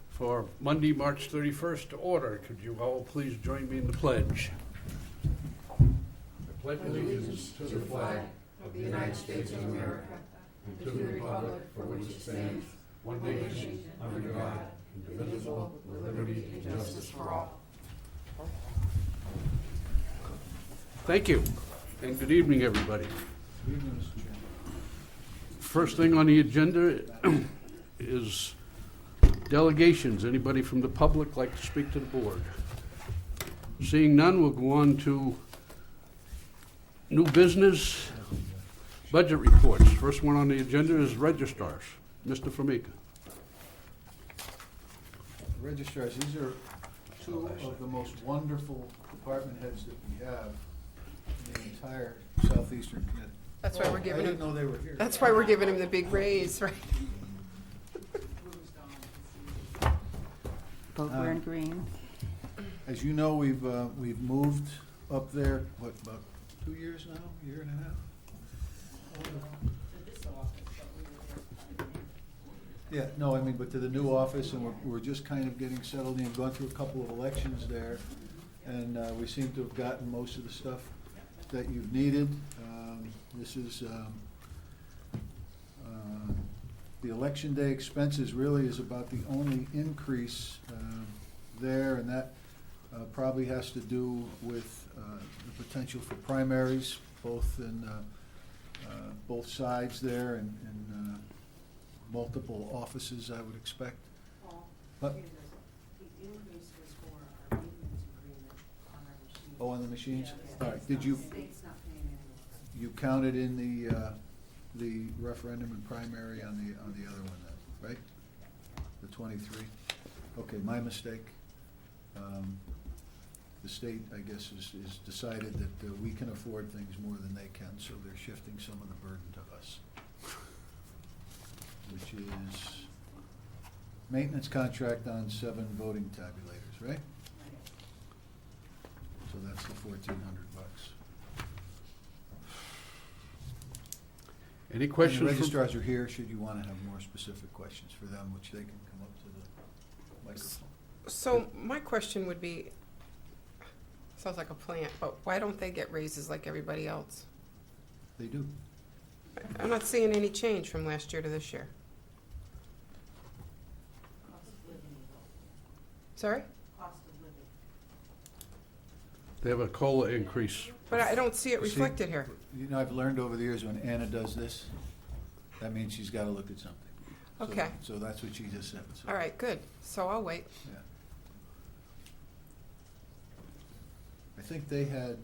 For Monday, March 31st to order. Could you all please join me in the pledge? I pledge allegiance to the flag of the United States of America and to the republic for which it stands, one nation, under God, indivisible, with liberty and justice for all. Thank you, and good evening, everybody. First thing on the agenda is delegations. Anybody from the public like to speak to the board? Seeing none, we'll go on to new business budget reports. First one on the agenda is registrars. Mr. Formica. Registrars, these are two of the most wonderful department heads that we have in the entire southeastern Connecticut. That's why we're giving I didn't him. know they were here. That's why we're giving him the big raise, right? Both wearing green. As you know, we've moved up there, what, about 2 years now, year and a half? Yeah, no, I mean, but to the new office, and we're just kind of getting settled in, gone through a couple of elections there, and we seem to have gotten most of the stuff that you've needed. This is the election day expenses really is about the only increase there, and that probably has to do with the potential for primaries, both in both sides there, and multiple offices, I would expect. But, The increase was for our maintenance agreement on our machines. oh, on the machines? Yeah, All right, did you, The state's not paying anymore. you counted in the referendum and primary on the other one then, right? The 23? Okay, my mistake. The state, I guess, is decided that we can afford things more than they can, so they're shifting some of the burden to us. Which is maintenance contract on 7 voting tabulators, right? So that's the $1,400. Any And the questions? registrars are here, should you want to have more specific questions for them, which they can come up to the microphone. So my question would be, sounds like a plant, but why don't they get raises like everybody else? They do. I'm not seeing any change from last year to this year. Cost of living is all. Sorry? Cost of living. They have a COLA increase. But I don't see it You see- reflected here. You know, I've learned over the years when Anna does this, that means she's got to look at something. So- Okay. So that's what she just said. So, All right, good. So I'll wait. yeah. I think they had,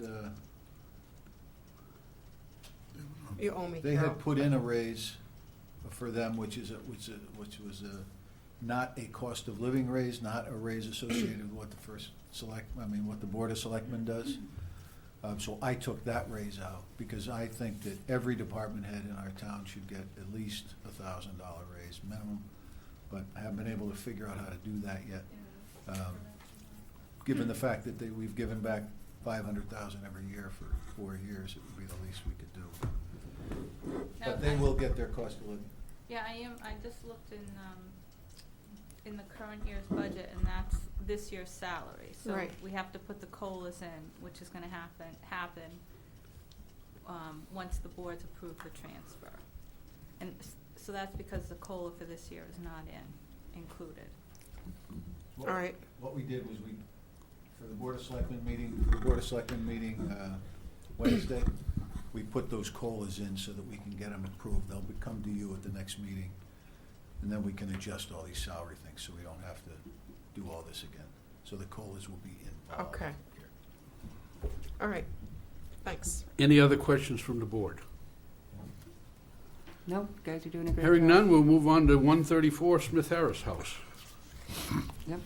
You owe me, they Carol. had put in a raise for them, which was not a cost of living raise, not a raise associated with what what the Board of Selectmen does. So I took that raise out, because I think that every department head in our town should get at least $1,000 raise minimum, but I haven't been able to figure out how to do that yet. Given the fact that we've given back $500,000 every year for 4 years, it would be the least we could do. But they will get their cost of living. Yeah, I just looked in the current year's budget, and that's this year's salary. So Right. we have to put the COLAs in, which is gonna happen once the boards approve the transfer. And so that's because the COLA for this year is not included. All right. What we did was for the Board of Selectmen meeting Wednesday, we put those COLAs in so that we can get them approved. They'll come to you at the next meeting, and then we can adjust all these salary things, so we don't have to do all this again. So the COLAs will be involved. Okay. All right. Thanks. Any other questions from the board? No, you guys are doing a great job. Hearing none, we'll move on to 134 Smith Harris House. Yep.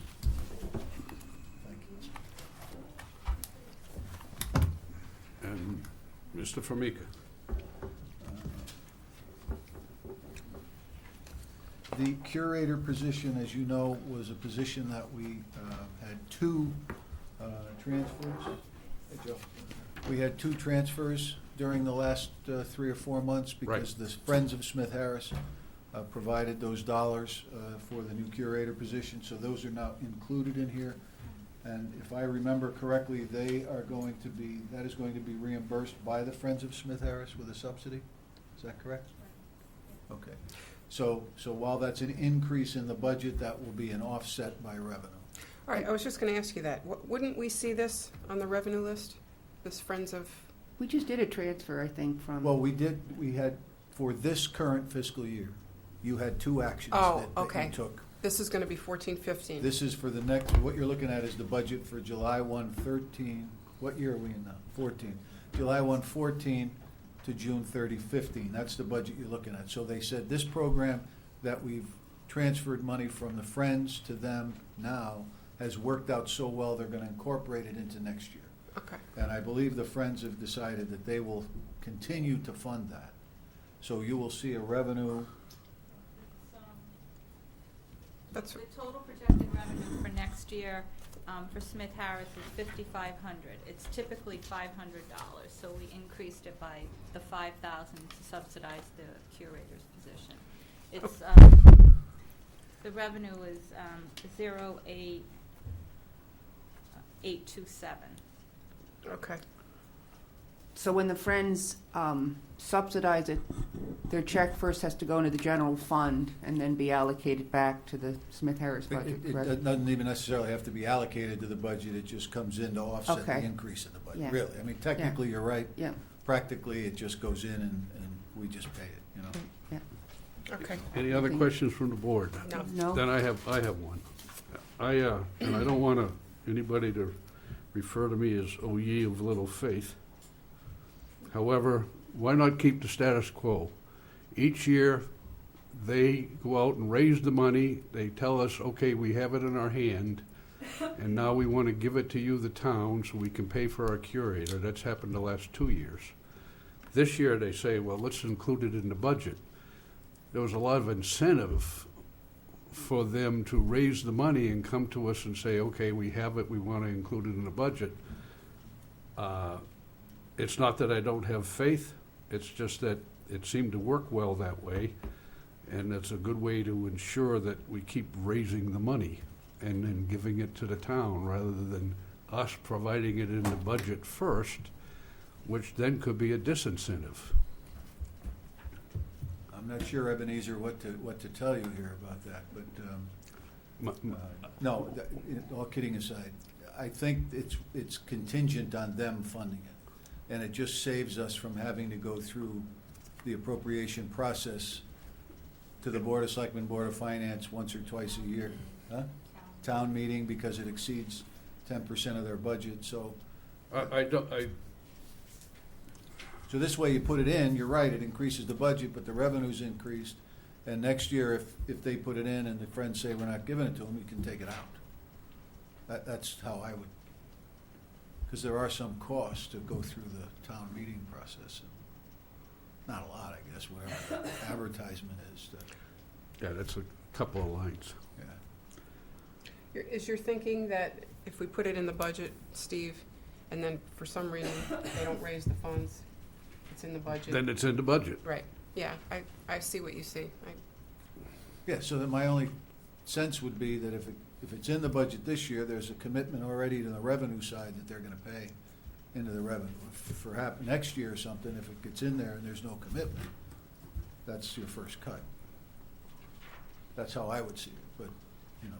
Thank you. And Mr. Formica. The curator position, as you know, was a position that we had 2 transfers. Hey, Joe. We had 2 transfers during the last 3 or 4 months because the Friends of Smith Harris provided those dollars for the new curator position, so those are now included in here. And if I remember correctly, that is going to be reimbursed by the Friends of Smith Harris with a subsidy? Is that correct? Okay. So while that's an increase in the budget, that will be an offset by revenue. All right, I was just going to ask you that. Wouldn't we see this on the revenue list? This Friends of, We just did a transfer, I think, from. Well, we had, for this current fiscal year, you had two actions Oh, that okay. you took. this is going to be 14-15. This is for the next, what you're looking at is the budget for July 1/13, what year are we in now? 14. July 1/14 to June 30/15, that's the budget you're looking at. So they said this program that we've transferred money from the Friends to them now has worked out so well, they're gonna incorporate it into next year. Okay. And I believe the Friends have decided that they will continue to fund that. So you will see a revenue, That's, The total projected revenue for next year, for Smith Harris is $5,500. It's typically $500, so we increased it by the $5,000 to subsidize the curator's position. It's, the revenue is, 08827. okay. So when the Friends subsidize it, their check first has to go into the general fund and then be allocated back to the Smith Harris budget, it correct? doesn't even necessarily have to be allocated to the budget, it just comes in to offset the Okay. increase in the budget, Yeah. really. I mean, technically, you're right. Yeah, Practically, it just goes in and we just pay it, you know? yeah. Okay. Any other Okay. questions from the board? No. No? Then I have one. And I don't want anybody to refer to me as, "O ye of little faith." However, why not keep the status quo? Each year, they go out and raise the money, they tell us, okay, we have it in our hand, and now we want to give it to you, the town, so we can pay for our curator. That's happened the last 2 years. This year, they say, well, let's include it in the budget. There was a lot of incentive for them to raise the money and come to us and say, okay, we have it, we want to include it in the budget. It's not that I don't have faith, it's just that it seemed to work well that way, and it's a good way to ensure that we keep raising the money and then giving it to the town rather than us providing it in the budget first, which then could be a disincentive. I'm not sure, Ebenezer, what to tell you here about that, but, no, all kidding aside, I think it's contingent on them funding it. And it just saves us from having to go through the appropriation process to the Board of Selectmen, Board of Finance once or twice a year. Huh? Town meeting, because it exceeds 10% of their budget, so. So this way you put it in, you're right, it increases the budget, but the revenue's increased. And next year, if they put it in and the Friends say we're not giving it to them, you can take it out. That's how I would, because there are some costs to go through the town meeting process. Not a lot, I guess, whatever the advertisement is. Yeah, that's a couple of lines. Yeah. Is your thinking that if we put it in the budget, Steve, and then for some reason they don't raise the funds, it's in the budget? Then it's in the budget. Right, yeah, I see what you see. Yeah, so that my only sense would be that if it's in the budget this year, there's a commitment already to the revenue side that they're gonna pay into the revenue. If for next year or something, if it gets in there and there's no commitment, that's your first cut. That's how I would see it, but, you know.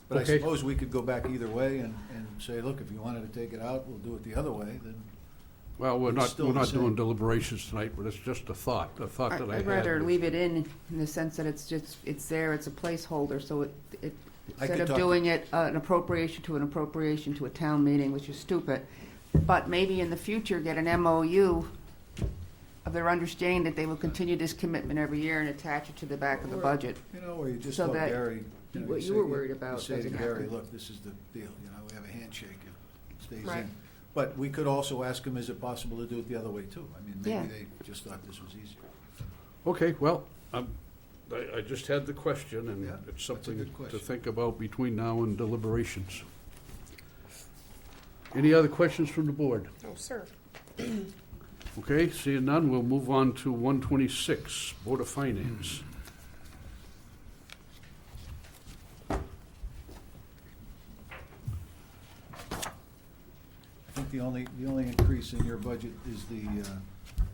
But I Okay. suppose we could go back either way and say, look, if you wanted to take it out, we'll do it the other way, then. Well, we're It's not still the same. doing deliberations tonight, but it's just a thought that I had. I'd rather leave it in the sense that it's there, it's a placeholder, so it I instead could of talk- doing it an appropriation to a town meeting, which is stupid, but maybe in the future get an MOU of their understanding that they will continue this commitment every year and attach it to the back of the Or, budget. You know, or you just So tell that Gary. know, what say you were to- worried about You say to doesn't Gary, happen. look, this is the deal, you know, we have a handshake, it stays Right. in. But we could also ask them, is it possible to do it the other way too? I mean, Yeah. maybe they just thought this was easier. Okay, well, I just had the question, and Yeah, it's that's a something good to question. think about between now and deliberations. Any other questions from the board? Oh, sir. Okay, seeing none, we'll move on to 126, Board of Finance. I think the only increase in your budget is the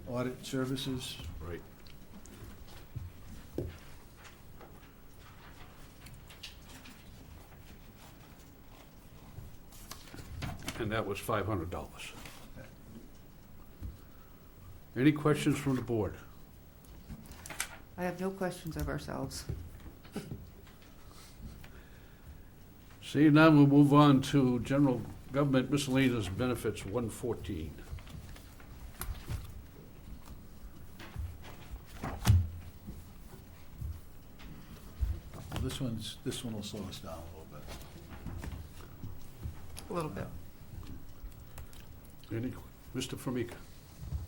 audit services. Right. And that was $500. Any questions from the board? I have no questions of ourselves. Seeing none, we'll move on to General Government Miscellaneous Benefits 114. Well, this one will slow us down a little bit. A little bit. Any, Mr. Formica?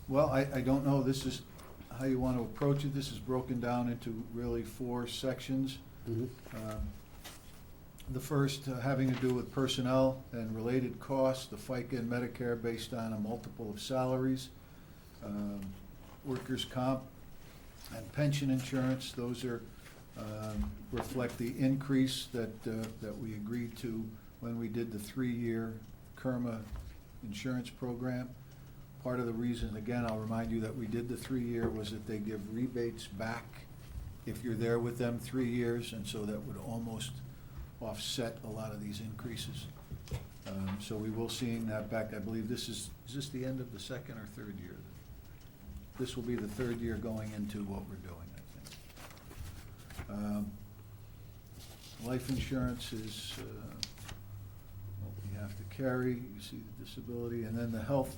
Well, I don't know, this is how you want to approach it. This is broken down into really 4 sections. The first having to do with personnel and related costs, the FICA and Medicare based on a multiple of salaries, workers' comp and pension insurance. Those are, reflect the increase that we agreed to when we did the 3-year KERMA insurance program. Part of the reason, again, I'll remind you that we did the 3-year was that they give rebates back if you're there with them 3 years, and so that would almost offset a lot of these increases. So we will seeing that back. I believe this is this the end of the 2nd or 3rd year? This will be the 3rd year going into what we're doing, I think. Life insurance is what we have to carry. You see the disability, and then the health.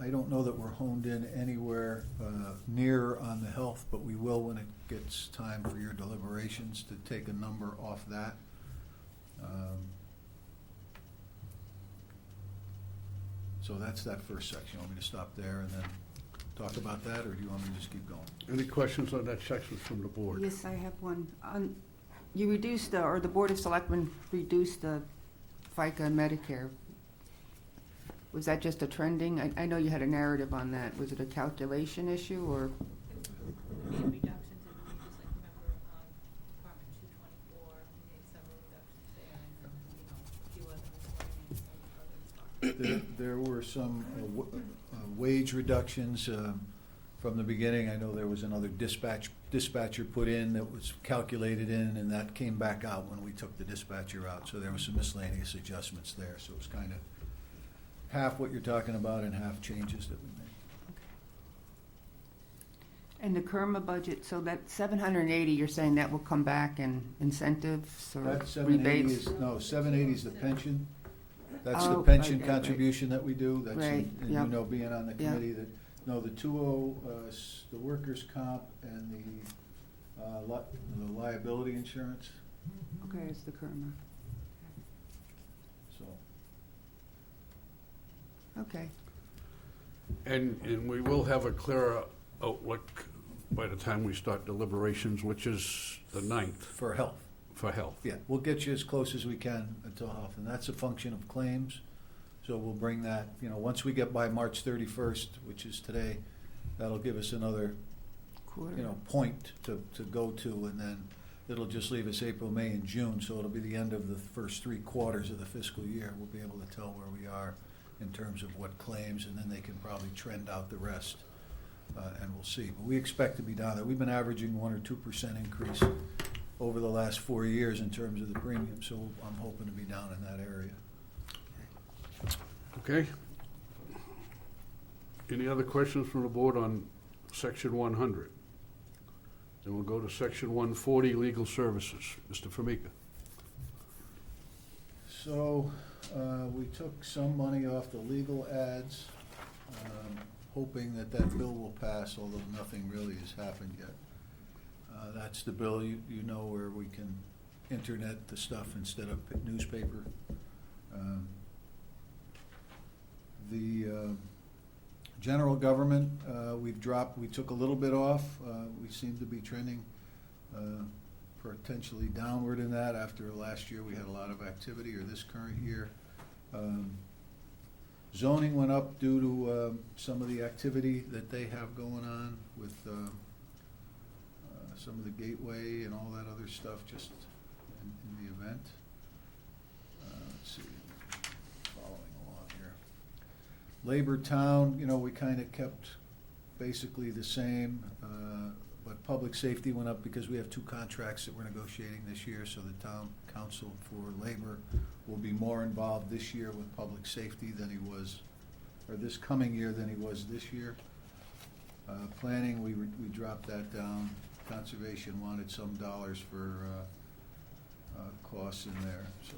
I don't know that we're honed in anywhere near on the health, but we will when it gets time for your deliberations to take a number off that. So that's that first section. You want me to stop there and then talk about that, or do you want me to just keep going? Any questions on that section from the board? Yes, I have one. You reduced, or the Board of Selectmen reduced the FICA and Medicare. Was that just a trending? I know you had a narrative on that. Was it a calculation issue, or? We made reductions in wages, like remember, Department 224, we made several reductions there, and then, a few other miscellaneous, There were some wage reductions from the beginning. I know there was another dispatcher put in that was calculated in, and that came back out when we took the dispatcher out. So there was some miscellaneous adjustments there. So it was kind of half what you're talking about and half changes that we made. And the KERMA budget, so that 780, you're saying that will come back in incentives or That 780 rebates? is, no, 780 is the pension. That's the Oh, pension right. contribution that we do. That's, Right, and yep. you know, being on the Yep. committee, that, no, the 20, the workers' comp and the liability insurance, Okay, it's the KERMA. so. Okay. And we will have a clearer outlook by the time we start deliberations, which is the 9th, For health. for health. Yeah, we'll get you as close as we can until health, and that's a function of claims. So we'll bring that, once we get by March 31st, which is today, that'll give us another, Quarter. point to go to, and then it'll just leave us April, May, and June, so it'll be the end of the first 3 quarters of the fiscal year. We'll be able to tell where we are in terms of what claims, and then they can probably trend out the rest, and we'll see. But we expect to be down there. We've been averaging 1 or 2% increase over the last 4 years in terms of the premium, so I'm hoping to be down in that area. Okay? Any other questions from the board on section 100? Then we'll go to section 140, legal services. Mr. Formica. So, we took some money off the legal ads, hoping that bill will pass, although nothing really has happened yet. That's the bill, you know, where we can internet the stuff instead of newspaper. The general government, we took a little bit off. We seem to be trending potentially downward in that. After last year, we had a lot of activity, or this current year. Zoning went up due to some of the activity that they have going on with some of the gateway and all that other stuff just in the event. Let's see, following along here. Labor Town, we kind of kept basically the same, but public safety went up because we have 2 contracts that we're negotiating this year, so the town council for labor will be more involved this year with public safety than he was, or this coming year than he was this year. Planning, we dropped that down. Conservation wanted some dollars for costs in there, so.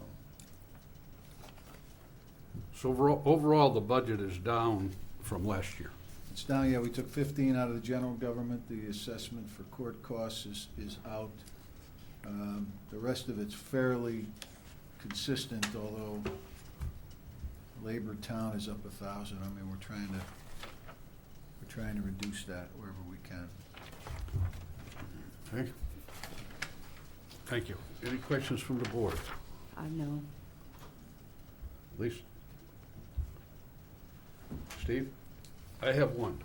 So overall, the budget is down from last year. It's down, yeah, we took 15 out of the general government, the assessment for court costs is out. The rest of it's fairly consistent, although Labor Town is up 1,000. I mean, we're trying to reduce that wherever we can. Okay? Thank you. Any questions from the board? No. Lisa? Steve? I have one.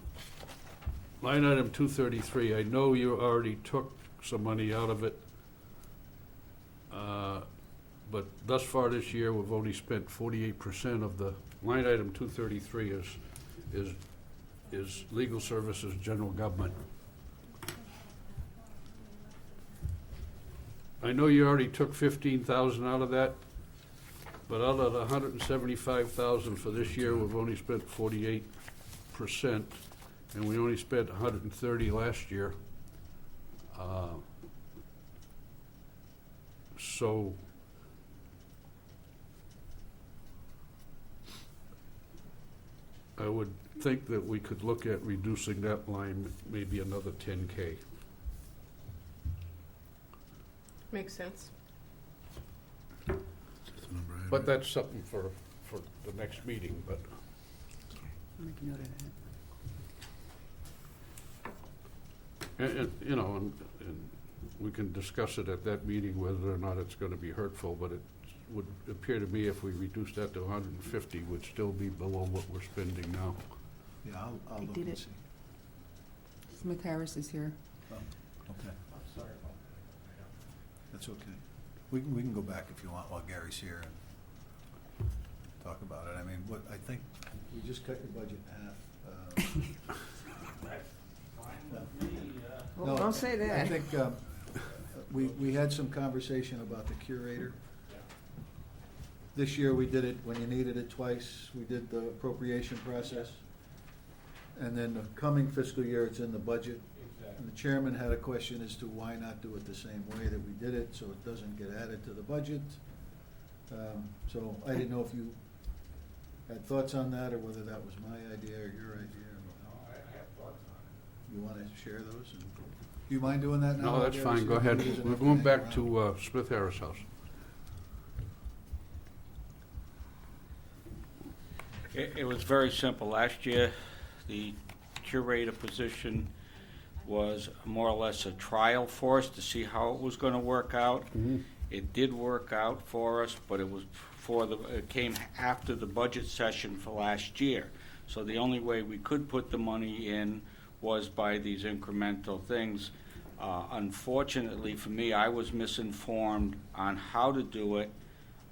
Line item 233, I know you already took some money out of it, but thus far this year, we've only spent 48% of the line item 233 is legal services, general government. I know you already took 15,000 out of that, but out of the 175,000 for this year, we've only spent 48%, and we only spent 130 last year. So I would think that we could look at reducing that line maybe another 10K. Makes sense. But that's something for the next meeting, but. Make a note of that. And we can discuss it at that meeting whether or not it's gonna be hurtful, but it would appear to me if we reduce that to 150, would still be below what we're spending now. Yeah, I'll They look did and it. see. Smith Harris is here. Oh, okay. I'm sorry about that. That's okay. We can go back if you want while Gary's here and talk about it. I mean, I think we just cut your budget in half. Well, No, don't say that. I think we had some conversation about the curator. This year, we did it when you needed it twice. We did the appropriation process. And then the coming fiscal year, it's in the budget. And the chairman had a question as to why not do it the same way that we did it, so it doesn't get added to the budget. So I didn't know if you had thoughts on that, or whether that was my idea or your idea. No, I have thoughts on it. You want to share those? And do you mind doing that now? No, that's Gary? fine, So go ahead. he doesn't We're have to going hang back around? to Smith Harris House. It was very simple. Last year, the curator position was more or less a trial for us to see how it was going to work out. It did work out for us, but it came after the budget session for last year. So the only way we could put the money in was by these incremental things. Unfortunately for me, I was misinformed on how to do it,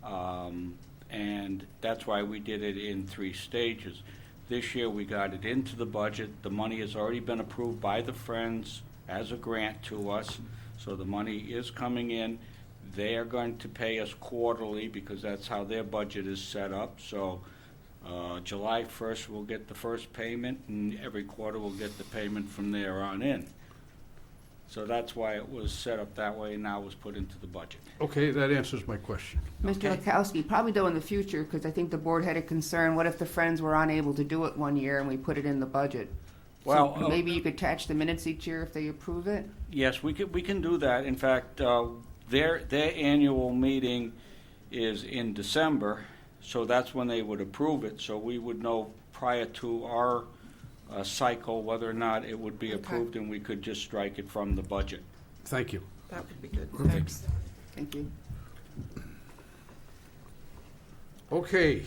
and that's why we did it in 3 stages. This year, we got it into the budget. The money has already been approved by the Friends as a grant to us, so the money is coming in. They are going to pay us quarterly because that's how their budget is set up. So July 1st, we'll get the first payment, and every quarter we'll get the payment from there on in. So that's why it was set up that way and now was put into the budget. Okay, that answers my question. Mr. Lukowski, probably though in the future, because I think the board had a concern, what if the Friends were unable to do it one year and we put it in the budget? Well, So maybe you could attach the minutes each year if they approve it? yes, we can do that. In fact, their annual meeting is in December, so that's when they would approve it. So we would know prior to our cycle whether or not it would be Okay. approved, and we could just strike it from the budget. Thank you. That would be good. Perfect. Thanks. Thank you. Okay.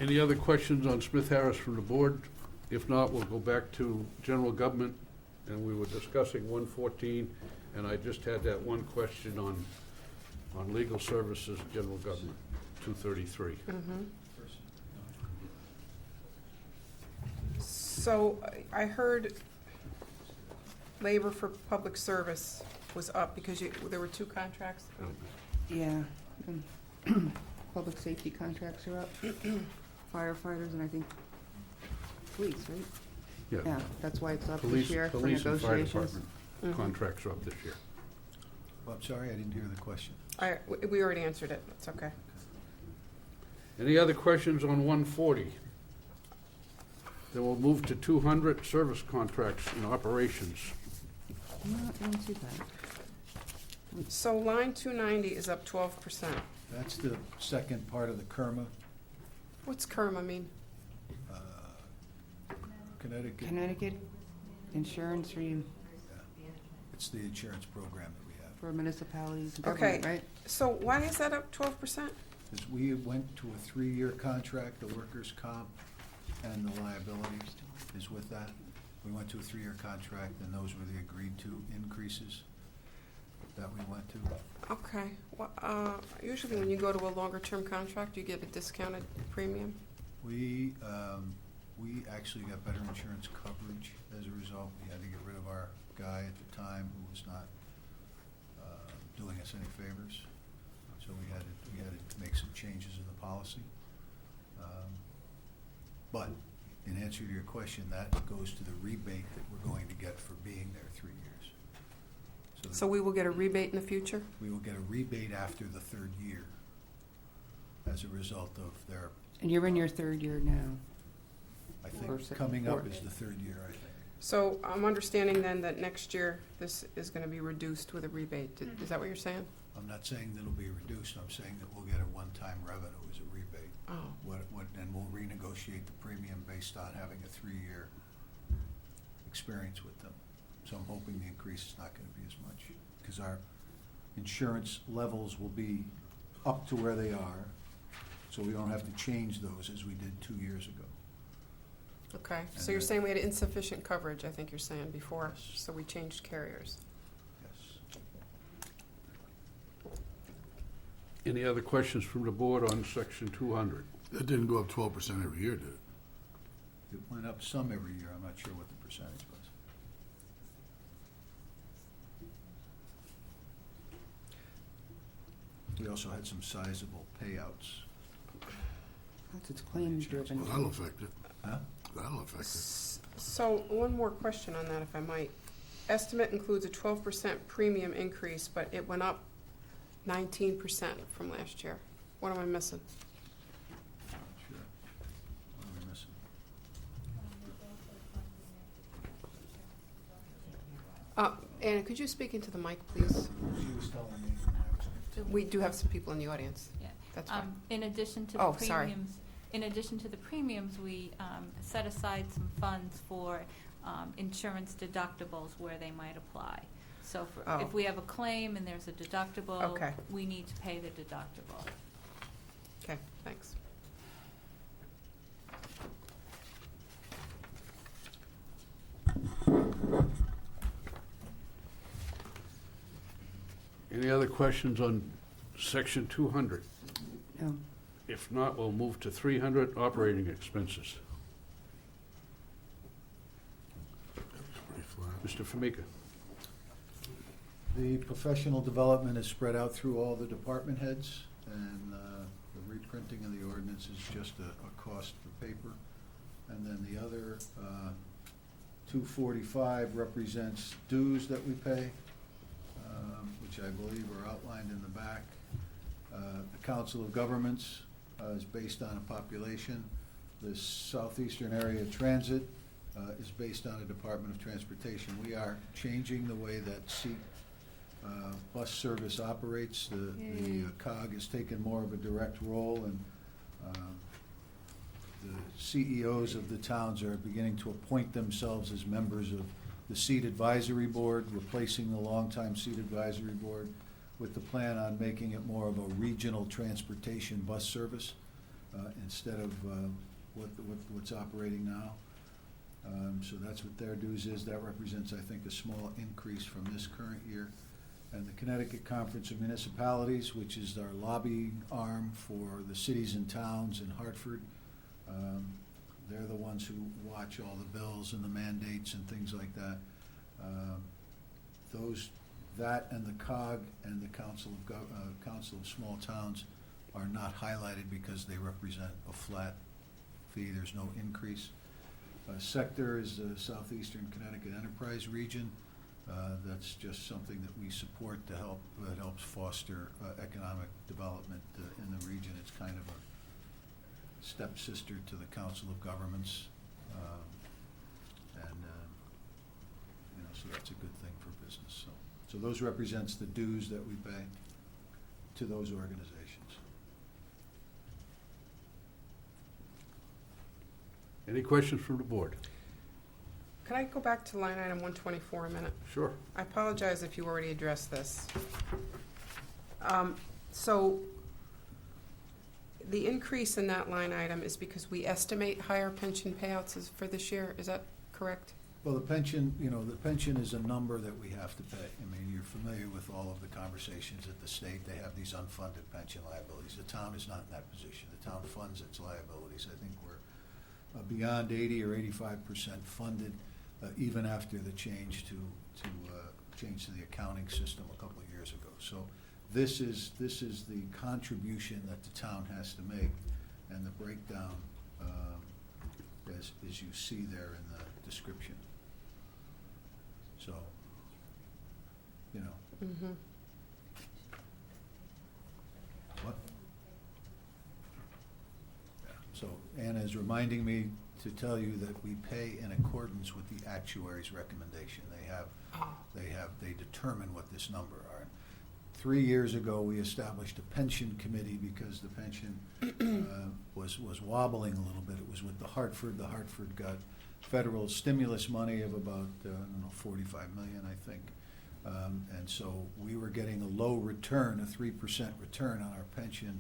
Any other questions on Smith Harris from the board? If not, we'll go back to general government, and we were discussing 114, and I just had that one question on legal services, general government, 233. Mhm. So I heard labor for public service was up because there were 2 contracts. Yeah. Public safety contracts are up. Firefighters and I think police, right? Yeah, that's why it's up this year for Police and fire negotiations. department contracts are up this year. Well, I'm sorry, I didn't hear the question. We already answered it, it's okay. Any other questions on 140? Then we'll move to 200, service contracts and operations. No, I don't see that. So line 290 is up 12%. That's the second part of the KERMA, What's KERMA mean? Connecticut. Connecticut insurance It's the insurance program that we have. for municipalities and Okay. government, right? So why is that up 12%? Because we went to a 3-year contract, the workers' comp and the liability is with that. We went to a 3-year contract, and those were the agreed-to increases that we went to. Okay. Usually when you go to a longer-term contract, you get a discounted premium. We actually got better insurance coverage as a result. We had to get rid of our guy at the time who was not doing us any favors. So we had to make some changes in the policy. But in answer to your question, that goes to the rebate that we're going to get for being there 3 years. So we will get a rebate in the future? We will get a rebate after the 3rd year as a result of their, And you're in your 3rd year now. I Or think, second, coming up fourth. is the 3rd year, I think. So I'm understanding then that next year, this is going to be reduced with a rebate. Is that what you're saying? I'm not saying that it'll be reduced, I'm saying that we'll get a one-time revenue as a rebate. Oh, And we'll renegotiate the premium based on having a 3-year experience with them. So I'm hoping the increase is not gonna be as much, because our insurance levels will be up to where they are, so we don't have to change those as we did 2 years ago. okay. So you're saying we had insufficient coverage, I think you're saying, before, so we changed carriers. Yes. Any other questions from the board on section 200? That didn't go up 12% every year, did it? It went up some every year, I'm not sure what the percentage was. We also had some sizable payouts. It's claims driven. Well, that'll affect it. Huh? That'll affect it. So one more question on that, if I might. Estimate includes a 12% premium increase, but it went up 19% from last year. What am I missing? Sure. What are we missing? Anna, could you speak into the mic, please? She was telling me when I was. We do have some people in the audience. Yeah. That's fine. In addition to the Oh, sorry. premiums, we set aside some funds for insurance deductibles where they might apply. So Oh. if we have a claim and there's a deductible, Okay. we need to pay the deductible. Okay, thanks. Any other questions on section 200? No. If not, we'll move to 300, operating expenses. Pretty flat. Mr. Famika. The professional development is spread out through all the department heads, and the reprinting of the ordinance is just a cost for paper. And then the other 245 represents dues that we pay, which I believe are outlined in the back. The Council of Governments is based on a population. The Southeastern Area Transit is based on a Department of Transportation. We are changing the way that bus service operates. The COG has taken more of a direct role, and the CEOs of the towns are beginning to appoint themselves as members of the Seat Advisory Board, replacing the longtime Seat Advisory Board, with the plan on making it more of a regional transportation bus service. instead of what's operating now. So that's what their dues is. That represents, I think, a small increase from this current year. And the Connecticut Conference of Municipalities, which is our lobbying arm for the cities and towns in Hartford, they're the ones who watch all the bills and the mandates and things like that. That and the COG and the Council of Small Towns are not highlighted because they represent a flat fee. There's no increase. Sector is the Southeastern Connecticut Enterprise Region. That's just something that we support to help, that helps foster economic development in the region. It's kind of a stepsister to the Council of Governments. So that's a good thing for business. So those represents the dues that we pay to those organizations. Any questions from the board? Could I go back to line item 124 a minute? Sure. I apologize if you already addressed this. So the increase in that line item is because we estimate higher pension payouts for this year, is that correct? Well, the pension is a number that we have to pay. I mean, you're familiar with all of the conversations at the state. They have these unfunded pension liabilities. The town is not in that position. The town funds its liabilities. I think we're beyond 80 or 85% funded, even after the change to the accounting system a couple of years ago. So this is the contribution that the town has to make, and the breakdown as you see there in the description. So, Mm-hmm. what? Yeah. So Anna is reminding me to tell you that we pay in accordance with the actuary's recommendation. They determine what this number are. 3 years ago, we established a pension committee because the pension was wobbling a little bit. It was with the Hartford. The Hartford got federal stimulus money of about, 45 million, I think. And so we were getting a low return, a 3% return on our pension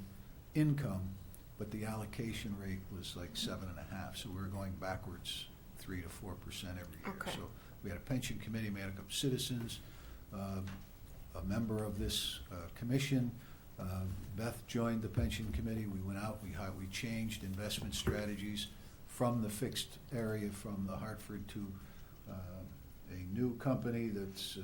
income, but the allocation rate was like 7.5%. So we were going backwards 3 to 4% every year. Okay. So we had a pension committee made up of citizens, a member of this commission. Beth joined the pension committee. We went out, we changed investment strategies from the fixed area from the Hartford to a new company that's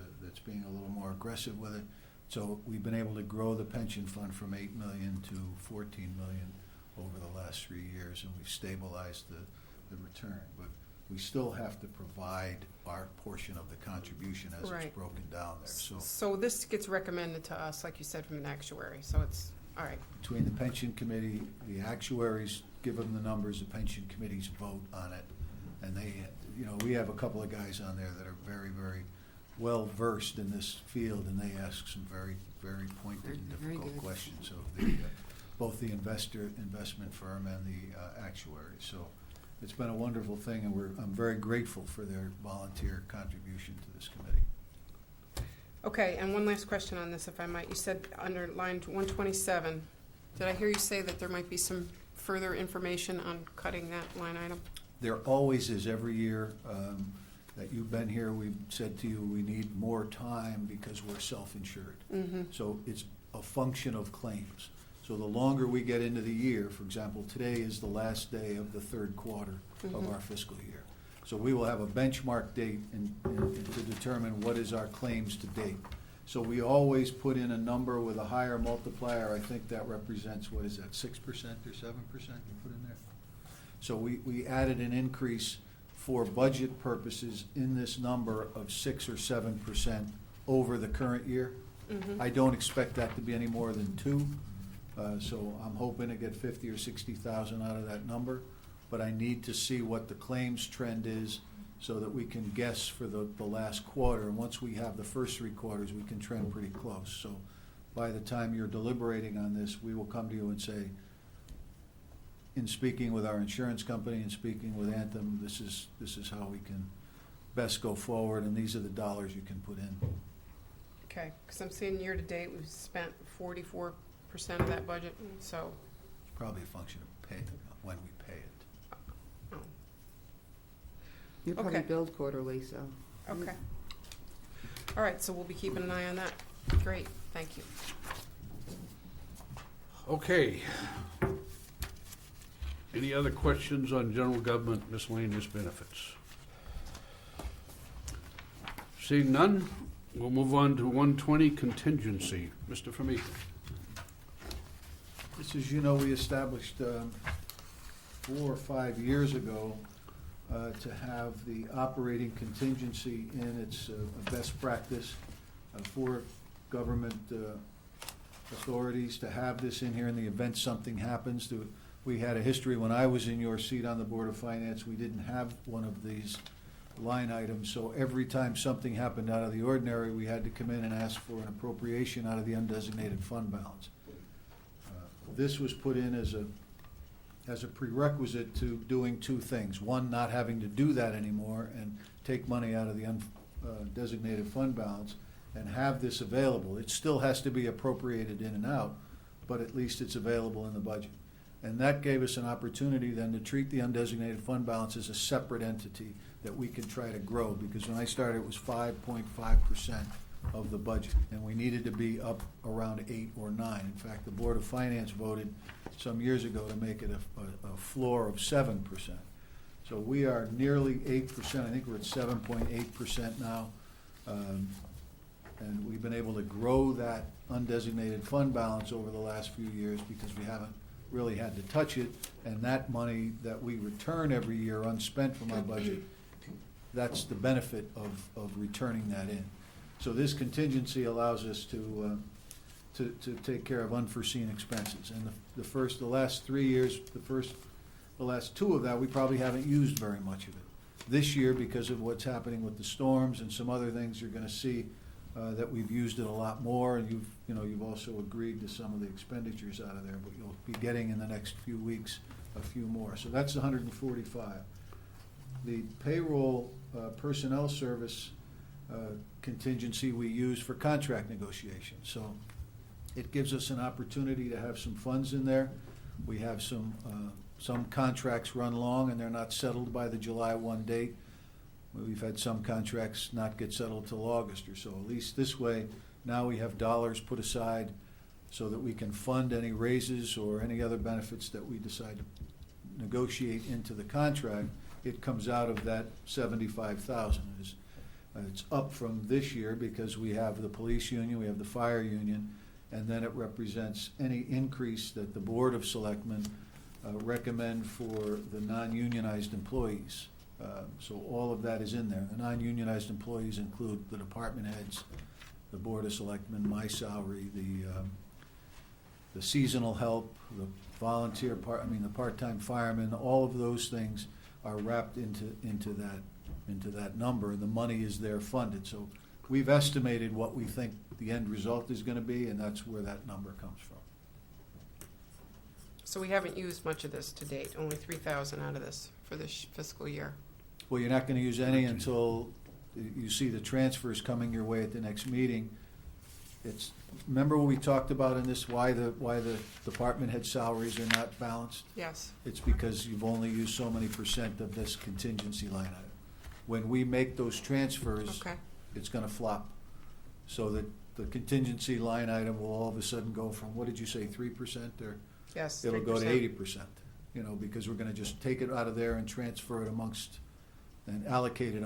being a little more aggressive with it. So we've been able to grow the pension fund from 8 million to 14 million over the last 3 years, and we've stabilized the return. But we still have to provide our portion of the contribution as Right. it's broken down there. So this gets recommended to us, like you said, from an actuary, so it's, all right. Between the pension committee, the actuaries give them the numbers, the pension committees vote on it, and we have a couple of guys on there that are very, very well versed in this field, and they ask some very, very pointed and Very difficult good. questions of both the investment firm and the actuary. So it's been a wonderful thing, and I'm very grateful for their volunteer contribution to this committee. Okay, and one last question on this, if I might. You said under line 127, did I hear you say that there might be some further information on cutting that line item? There always is. Every year that you've been here, we've said to you, we need more time because we're self-insured. Mm-hmm. So it's a function of claims. So the longer we get into the year, for example, today is the last day of the third quarter of Mhm. our fiscal year. So we will have a benchmark date to determine what is our claims to date. So we always put in a number with a higher multiplier. I think that represents, what is that, 6% or 7% you put in there? So we added an increase for budget purposes in this number of 6 or 7% over the current year. Mm-hmm. I don't expect that to be any more than 2. So I'm hoping to get 50 or 60,000 out of that number, but I need to see what the claims trend is so that we can guess for the last quarter. And once we have the first 3 quarters, we can trend pretty close. So by the time you're deliberating on this, we will come to you and say, in speaking with our insurance company and speaking with Anthem, this is how we can best go forward, and these are the dollars you can put in. Okay, because I'm seeing year-to-date, we've spent 44% of that budget, so probably a function of pay, when we pay it. Oh, You probably Okay. billed quarterly, so. okay. All right, so we'll be keeping an eye on that. Great, thank you. Okay. Any other questions on general government miscellaneous benefits? Seeing none, we'll move on to 120 contingency. Mr. Famika. This is, you know, we established 4 or 5 years ago to have the operating contingency in its best practice for government authorities to have this in here in the event something happens. We had a history when I was in your seat on the Board of Finance, we didn't have one of these line items, so every time something happened out of the ordinary, we had to come in and ask for an appropriation out of the undesignated fund balance. This was put in as a prerequisite to doing 2 things. One, not having to do that anymore and take money out of the undesignated fund balance and have this available. It still has to be appropriated in and out, but at least it's available in the budget. And that gave us an opportunity then to treat the undesignated fund balance as a separate entity that we can try to grow, because when I started, it was 5.5% of the budget, and we needed to be up around 8 or 9. In fact, the Board of Finance voted some years ago to make it a floor of 7%. So we are nearly 8%. I think we're at 7.8% now. And we've been able to grow that undesignated fund balance over the last few years because we haven't really had to touch it. And that money that we return every year unspent from our budget, that's the benefit of returning that in. So this contingency allows us to take care of unforeseen expenses. And the last 3 years, the last 2 of that, we probably haven't used very much of it. This year, because of what's happening with the storms and some other things, you're gonna see that we've used it a lot more, and you've also agreed to some of the expenditures out of there, but you'll be getting in the next few weeks a few more. So that's 145. The payroll personnel service contingency we use for contract negotiations. So it gives us an opportunity to have some funds in there. We have some contracts run long and they're not settled by the July 1 date. We've had some contracts not get settled till August or so. At least this way, now we have dollars put aside so that we can fund any raises or any other benefits that we decide to negotiate into the contract. It comes out of that $75,000. It's up from this year because we have the police union, we have the fire union, and then it represents any increase that the Board of Selectmen recommend for the non-unionized employees. So all of that is in there. The non-unionized employees include the department heads, the Board of Selectmen, my salary, the seasonal help, the volunteer the part-time firemen. All of those things are wrapped into that number, and the money is there funded. So we've estimated what we think the end result is going to be, and that's where that number comes from. So we haven't used much of this to date, only 3,000 out of this for this fiscal year. Well, you're not going to use any until you see the transfers coming your way at the next meeting. Remember what we talked about in this, why the department head salaries are not balanced? Yes. It's because you've only used so many % of this contingency line item. When we make those transfers, Okay. it's going to flop. So that the contingency line item will all of a sudden go from, what did you say, 3%? Or Yes. it'll go to 3%. 80%, because we're going to just take it out of there and transfer it amongst and allocate it